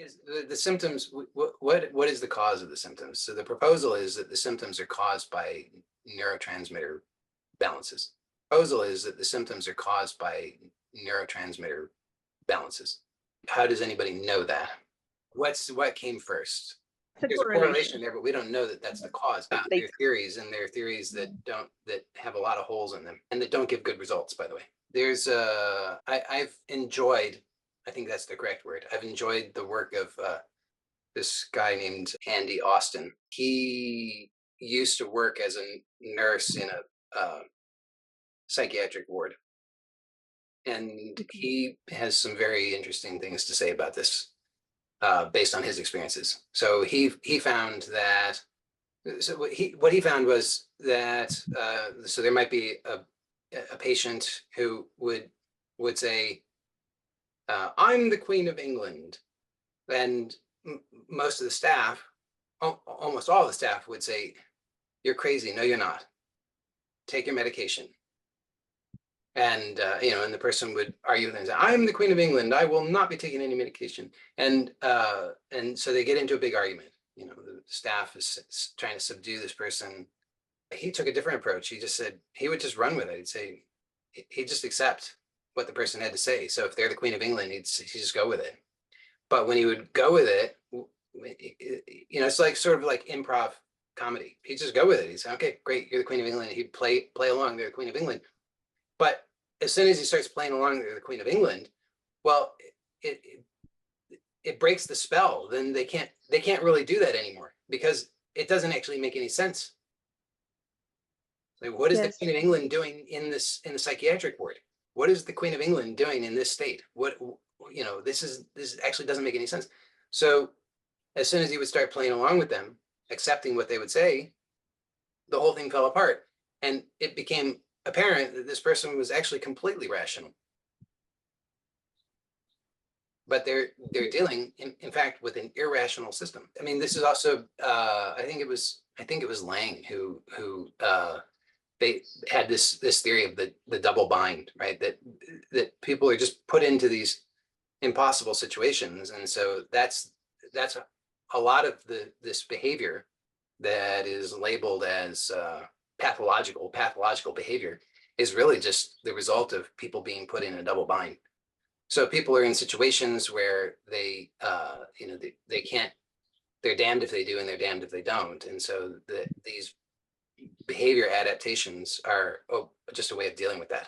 is the symptoms, what is the cause of the symptoms? So the proposal is that the symptoms are caused by neurotransmitter balances. Proposal is that the symptoms are caused by neurotransmitter balances. How does anybody know that? What came first? It's a There's a correlation correlation. there, but we don't know that that's the cause. There They are theories, and there are theories that have a lot of holes in them and that don't give good results, by the way. There's I've enjoyed, I think that's the correct word. I've enjoyed the work of this guy named Andy Austin. He used to work as a nurse in a psychiatric ward, and Mhm. he has some very interesting things to say about this based on his experiences. So he found that what he found was that so there might be a patient who would say, "I'm the Queen of England," and most of the staff, almost all the staff, would say, "You're crazy. No, you're not. Take your medication." And and the person would argue and say, "I'm the Queen of England. I will not be taking any medication." And so they get into a big argument. The staff is trying to subdue this person. He took a different approach. He just said he would just run with it. He'd say he'd just accept what the person had to say. So if they're the Queen of England, he'd just go with it. But when he would go with it, it's like sort of like improv comedy. He'd just go with it. He'd say, "Okay, great, you're the Queen of England." He'd play along. They're the Queen of England. But as soon as he starts playing along the Queen of England, well, it, it breaks the spell. Then they can't really do that anymore because it doesn't actually make any sense. Like, what is the Yes. Queen of England doing in the psychiatric ward? What is the Queen of England doing in this state? This actually doesn't make any sense. So as soon as he would start playing along with them, accepting what they would say, the whole thing fell apart, and it became apparent that this person was actually completely rational. But they're dealing, in fact, with an irrational system. I mean, this is also I think it was Lang who they had this theory of the double bind, right? That people are just put into these impossible situations, and so that's a lot of this behavior that is labeled as pathological behavior is really just the result of people being put in a double bind. So people are in situations where they can't, they're damned if they do and they're damned if they don't. And so these behavior adaptations are just a way of dealing with that.